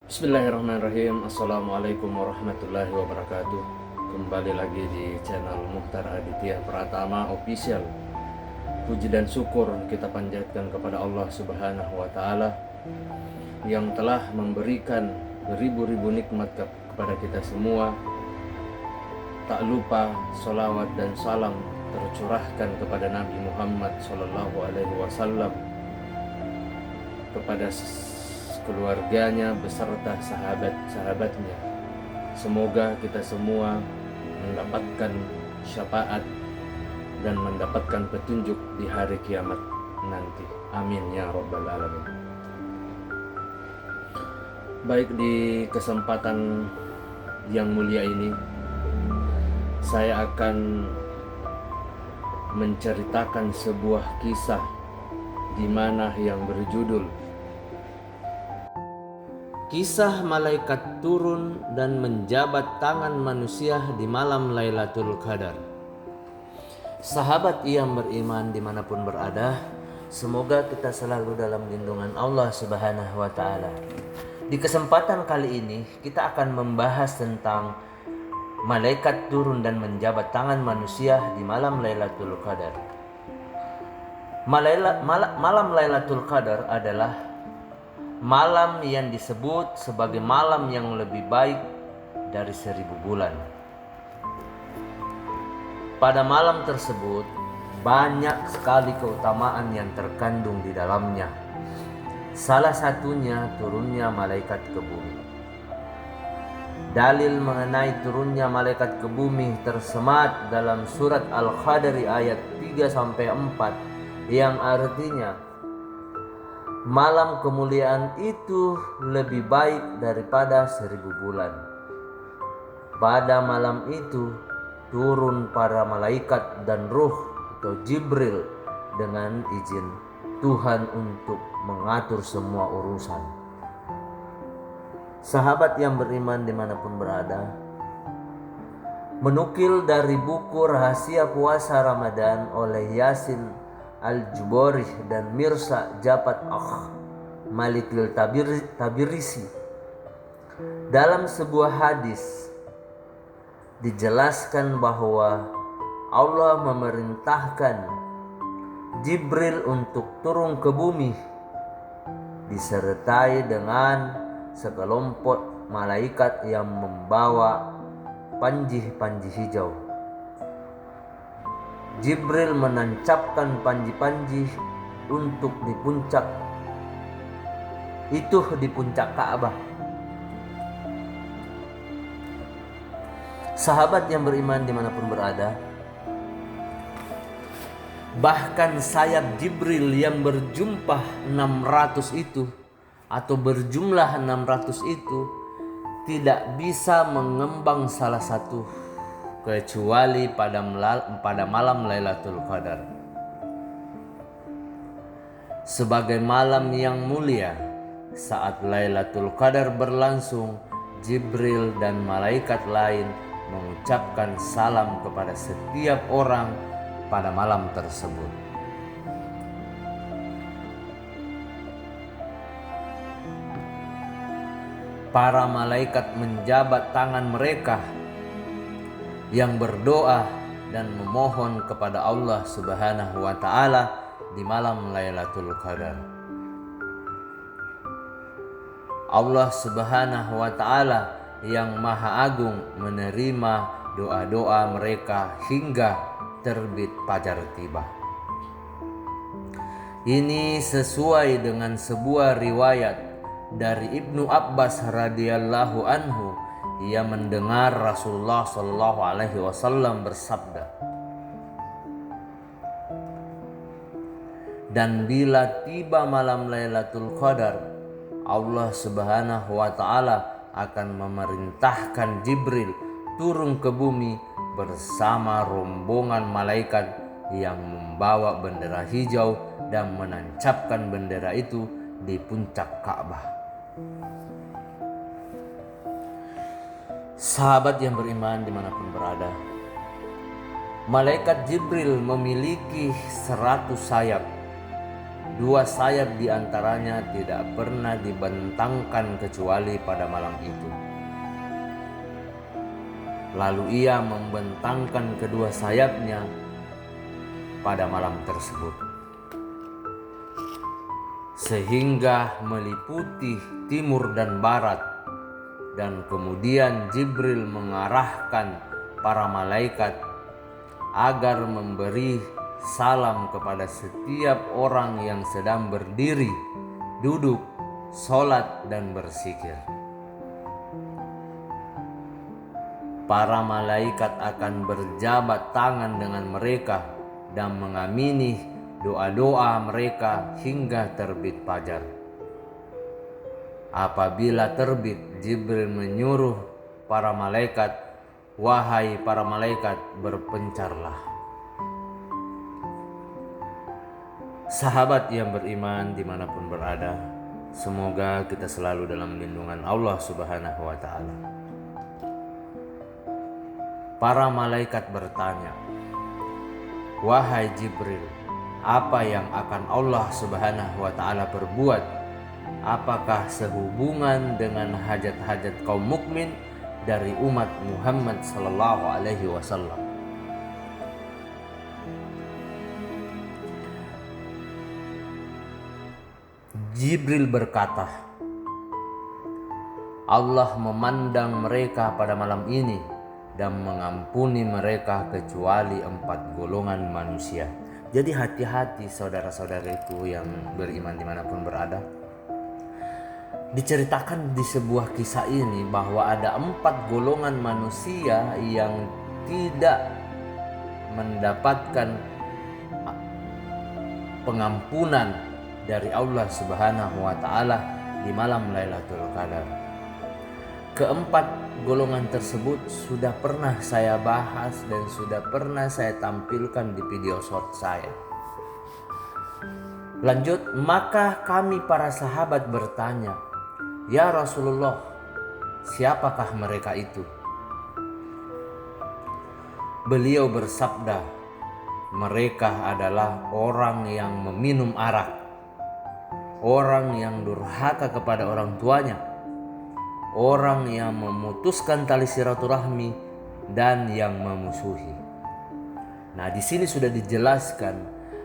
Bismillahirrahmanirrahim. Assalamualaikum warahmatullahi wabarakatuh. Kembali lagi di channel Mukhtar Aditya Pratama Official. Puji dan syukur kita panjatkan kepada Allah Subhanahu wa Ta'ala yang telah memberikan beribu-ribu nikmat kepada kita semua. Tak lupa salawat dan salam tercurahkan kepada Nabi Muhammad SAW, kepada keluarganya beserta sahabat-sahabatnya. Semoga kita semua mendapatkan syafaat dan mendapatkan petunjuk di hari kiamat nanti. Amin ya rabbal alamin. Baik, di kesempatan yang mulia ini saya akan menceritakan sebuah kisah di mana yang berjudul Kisah Malaikat Turun dan Menjabat Tangan Manusia di Malam Lailatul Qadar. Sahabat yang beriman dimanapun berada, semoga kita selalu dalam lindungan Allah Subhanahu wa Ta'ala. Di kesempatan kali ini kita akan membahas tentang malaikat turun dan menjabat tangan manusia di malam Lailatul Qadar. Malam Lailatul Qadar adalah malam yang disebut sebagai malam yang lebih baik dari 1000 bulan. Pada malam tersebut banyak sekali keutamaan yang terkandung di dalamnya. Salah satunya turunnya malaikat ke bumi. Dalil mengenai turunnya malaikat ke bumi tersemat dalam surat Al-Qadr ayat 3-4 yang artinya malam kemuliaan itu lebih baik daripada 1000 bulan. Pada malam itu turun para malaikat dan ruh atau Jibril dengan izin Tuhan untuk mengatur semua urusan. Sahabat yang beriman dimanapun berada, menukil dari buku Rahasia Puasa Ramadan oleh Yasin Al-Jubari dan Mirza Jafar Malikil Tabirisi, dalam sebuah hadis dijelaskan bahwa Allah memerintahkan Jibril untuk turun ke bumi disertai dengan sekelompok malaikat yang membawa panji-panji hijau. Jibril menancapkan panji-panji untuk di puncak Ka'bah. Sahabat yang beriman dimanapun berada, bahkan sayap Jibril yang berjumlah 600 itu atau berjumlah 600 itu tidak bisa mengembang salah satu kecuali pada malam Lailatul Qadar. Sebagai malam yang mulia, saat Lailatul Qadar berlangsung, Jibril dan malaikat lain mengucapkan salam kepada setiap orang pada malam tersebut. Para malaikat menjabat tangan mereka yang berdoa dan memohon kepada Allah Subhanahu wa Ta'ala di malam Lailatul Qadar. Allah Subhanahu wa Ta'ala yang Maha Agung menerima doa-doa mereka hingga terbit fajar tiba. Ini sesuai dengan sebuah riwayat dari Ibnu Abbas radhiyallahu anhu. Ia mendengar Rasulullah Shallallahu Alaihi Wasallam bersabda, dan bila tiba malam Lailatul Qadar, Allah Subhanahu wa Ta'ala akan memerintahkan Jibril turun ke bumi bersama rombongan malaikat yang membawa bendera hijau dan menancapkan bendera itu di puncak Ka'bah. Sahabat yang beriman dimanapun berada, malaikat Jibril memiliki 100 sayap Dua sayap di antaranya tidak pernah dibentangkan kecuali pada malam itu. Lalu ia membentangkan kedua sayapnya pada malam tersebut, sehingga meliputi timur dan barat. Dan kemudian Jibril mengarahkan para malaikat agar memberi salam kepada setiap orang yang sedang berdiri, duduk, sholat, dan berzikir. Para malaikat akan berjabat tangan dengan mereka dan mengamini doa-doa mereka hingga terbit fajar. Apabila terbit, Jibril menyuruh para malaikat, "Wahai para malaikat, berpencarlah." Sahabat yang beriman dimanapun berada, semoga kita selalu dalam lindungan Allah Subhanahu wa Ta'ala. Para malaikat bertanya, "Wahai Jibril, apa yang akan Allah Subhanahu wa Ta'ala perbuat? Apakah sehubungan dengan hajat-hajat kaum mukmin dari umat Muhammad sallallahu alaihi wasallam?" Jibril berkata, "Allah memandang mereka pada malam ini dan mengampuni mereka kecuali 4 golongan manusia." Jadi hati-hati saudara-saudariku yang beriman dimanapun berada. Diceritakan di sebuah kisah ini bahwa ada 4 golongan manusia yang tidak mendapatkan pengampunan dari Allah Subhanahu wa Ta'ala di malam Lailatul Qadar. Keempat golongan tersebut sudah pernah saya bahas dan sudah pernah saya tampilkan di video short saya. Lanjut, maka kami para sahabat bertanya, "Ya Rasulullah, siapakah mereka itu?" Beliau bersabda, "Mereka adalah orang yang meminum arak, orang yang durhaka kepada orang tuanya, orang yang memutuskan tali silaturahmi, dan yang memusuhi." Nah, di sini sudah dijelaskan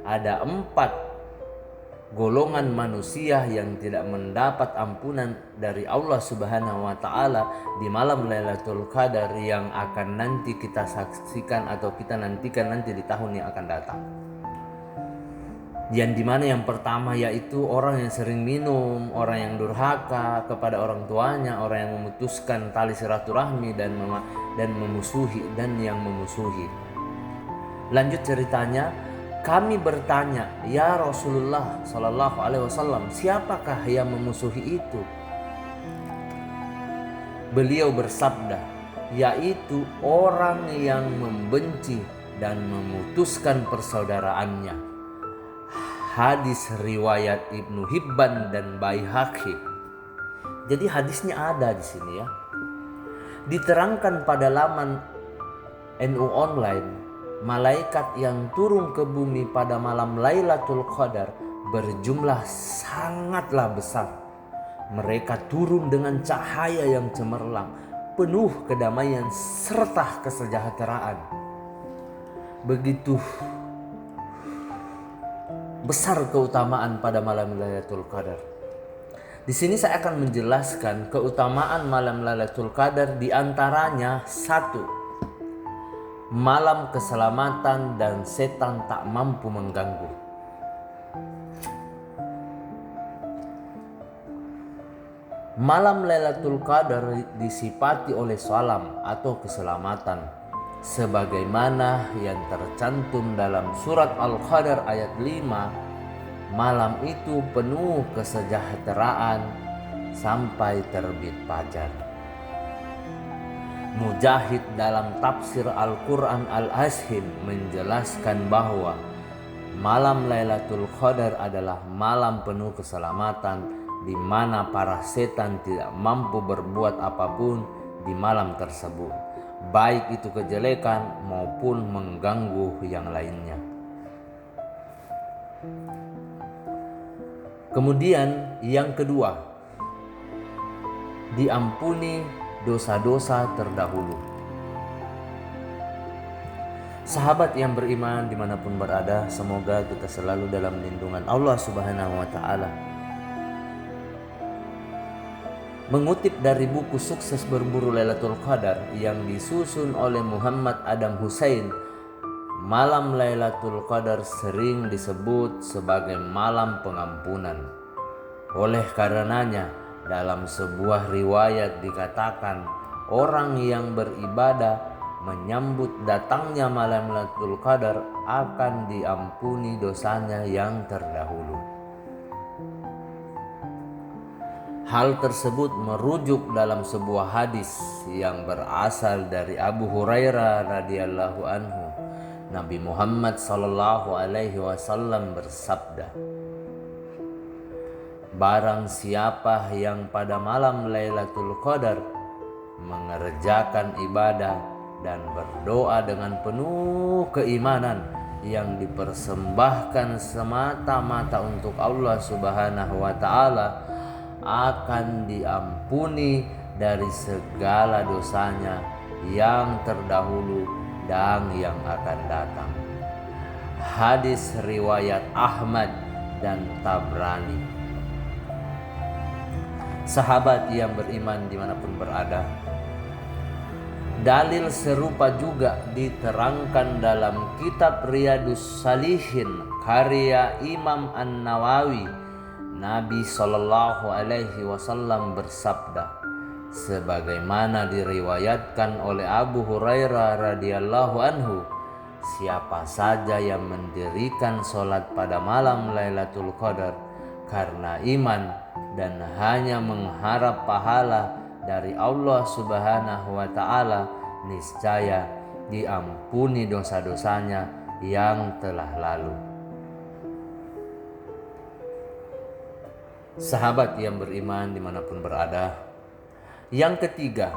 ada 4 golongan manusia yang tidak mendapat ampunan dari Allah Subhanahu wa Ta'ala di malam Lailatul Qadar yang akan nanti kita saksikan atau kita nantikan nanti di tahun yang akan datang. Yang dimana yang pertama yaitu orang yang sering minum, orang yang durhaka kepada orang tuanya, orang yang memutuskan tali silaturahmi dan memusuhi dan yang memusuhi. Lanjut ceritanya, kami bertanya, "Ya Rasulullah sallallahu alaihi wasallam, siapakah yang memusuhi itu?" Beliau bersabda, yaitu orang yang membenci dan memutuskan persaudaraannya. Hadis riwayat Ibnu Hibban dan Baihaqi. Jadi hadisnya ada di sini ya. Diterangkan pada laman NU Online, malaikat yang turun ke bumi pada malam Lailatul Qadar berjumlah sangatlah besar. Mereka turun dengan cahaya yang cemerlang, penuh kedamaian serta kesejahteraan. Begitu besar keutamaan pada malam Lailatul Qadar. Di sini saya akan menjelaskan keutamaan malam Lailatul Qadar, di antaranya 1, malam keselamatan dan setan tak mampu mengganggu. Malam Lailatul Qadar disifati oleh salam atau keselamatan, sebagaimana yang tercantum dalam surat Al-Qadar ayat 5. Malam itu penuh kesejahteraan sampai terbit fajar. Mujahid dalam tafsir Al-Quran Al-Ashim menjelaskan bahwa malam Lailatul Qadar adalah malam penuh keselamatan di mana para setan tidak mampu berbuat apapun di malam tersebut, baik itu kejelekan maupun mengganggu yang lainnya. Kemudian yang kedua, diampuni dosa-dosa terdahulu. Sahabat yang beriman dimanapun berada, semoga kita selalu dalam lindungan Allah Subhanahu wa Ta'ala. Mengutip dari buku Sukses Berburu Lailatul Qadar yang disusun oleh Muhammad Adam Hussein, malam Lailatul Qadar sering disebut sebagai malam pengampunan. Oleh karenanya, dalam sebuah riwayat dikatakan orang yang beribadah menyambut datangnya malam Lailatul Qadar akan diampuni dosanya yang terdahulu. Hal tersebut merujuk dalam sebuah hadis yang berasal dari Abu Hurairah radhiyallahu anhu. Nabi Muhammad sallallahu alaihi wasallam bersabda, "Barang siapa yang pada malam Lailatul Qadar mengerjakan ibadah dan berdoa dengan penuh keimanan yang dipersembahkan semata-mata untuk Allah Subhanahu wa Ta'ala, akan diampuni dari segala dosanya yang terdahulu dan yang akan datang." Hadis riwayat Ahmad dan Tabrani. Sahabat yang beriman dimanapun berada, dalil serupa juga diterangkan dalam kitab Riyadhus Shalihin karya Imam An-Nawawi. Nabi Shallallahu alaihi wasallam bersabda, sebagaimana diriwayatkan oleh Abu Hurairah radhiyallahu anhu, siapa saja yang mendirikan sholat pada malam Lailatul Qadar karena iman dan hanya mengharap pahala dari Allah Subhanahu wa Ta'ala, niscaya diampuni dosa-dosanya yang telah lalu. Sahabat yang beriman dimanapun berada, yang ketiga,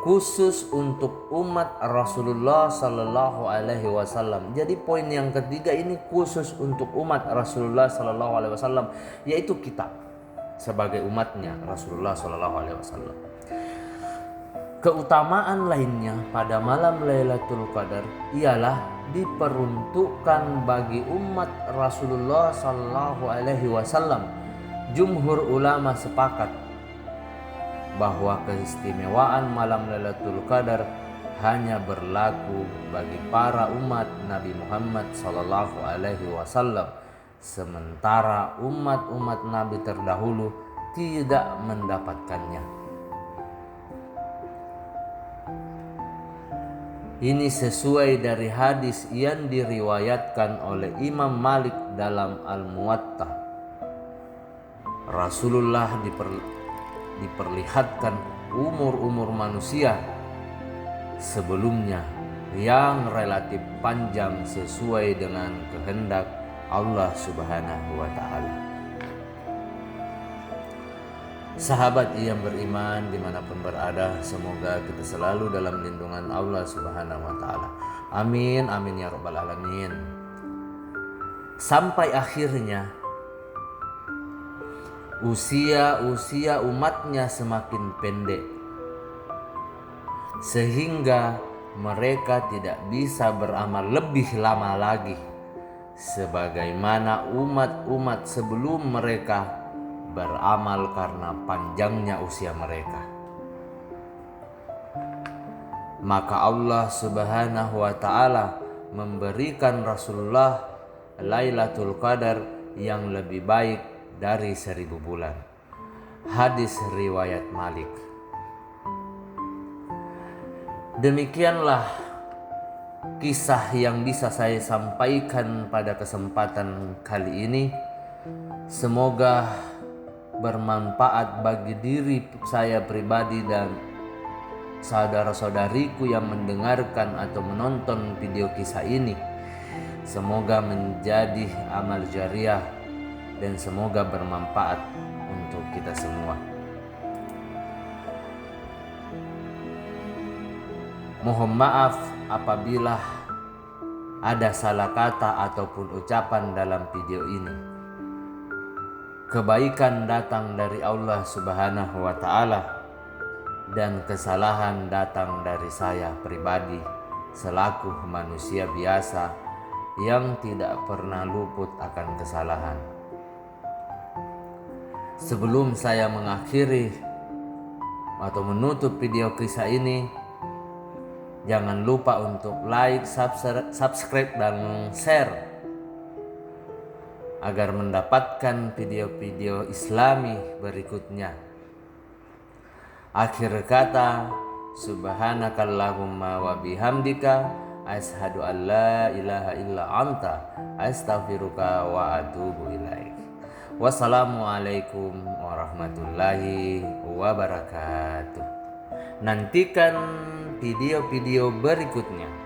khusus untuk umat Rasulullah Sallallahu Alaihi Wasallam. Jadi poin yang ketiga ini khusus untuk umat Rasulullah Sallallahu Alaihi Wasallam, yaitu kita sebagai umatnya Rasulullah Sallallahu Alaihi Wasallam. Keutamaan lainnya pada malam Lailatul Qadar ialah diperuntukkan bagi umat Rasulullah Sallallahu Alaihi Wasallam. Jumhur ulama sepakat bahwa keistimewaan malam Lailatul Qadar hanya berlaku bagi para umat Nabi Muhammad sallallahu alaihi wasallam, sementara umat-umat Nabi terdahulu tidak mendapatkannya. Ini sesuai dari hadis yang diriwayatkan oleh Imam Malik dalam Al-Muwatta. Rasulullah diperlihatkan umur-umur manusia sebelumnya yang relatif panjang sesuai dengan kehendak Allah Subhanahu wa Ta'ala. Sahabat yang beriman dimanapun berada, semoga kita selalu dalam lindungan Allah Subhanahu wa Ta'ala. Amin, amin ya rabbal alamin. Sampai akhirnya usia umatnya semakin pendek, sehingga mereka tidak bisa beramal lebih lama lagi sebagaimana umat-umat sebelum mereka beramal karena panjangnya usia mereka. Maka Allah Subhanahu wa Ta'ala memberikan Rasulullah Lailatul Qadar yang lebih baik dari 1000 bulan. Hadis riwayat Malik. Demikianlah kisah yang bisa saya sampaikan pada kesempatan kali ini. Semoga bermanfaat bagi diri saya pribadi dan saudara-saudariku yang mendengarkan atau menonton video kisah ini. Semoga menjadi amal jariah dan semoga bermanfaat untuk kita semua. Mohon maaf apabila ada salah kata ataupun ucapan dalam video ini. kebaikan datang dari Allah Subhanahu wa Ta'ala, dan kesalahan datang dari saya pribadi selaku manusia biasa yang tidak pernah luput akan kesalahan. Sebelum saya mengakhiri atau menutup video kisah ini, jangan lupa untuk like, subscribe, dan share agar mendapatkan video-video Islami berikutnya. Akhir kata, subhanakallahumma wa bihamdika asyhadu an la ilaha illa anta astaghfiruka wa atubu ilaik. Wassalamualaikum warahmatullahi wabarakatuh. Nantikan video-video berikutnya.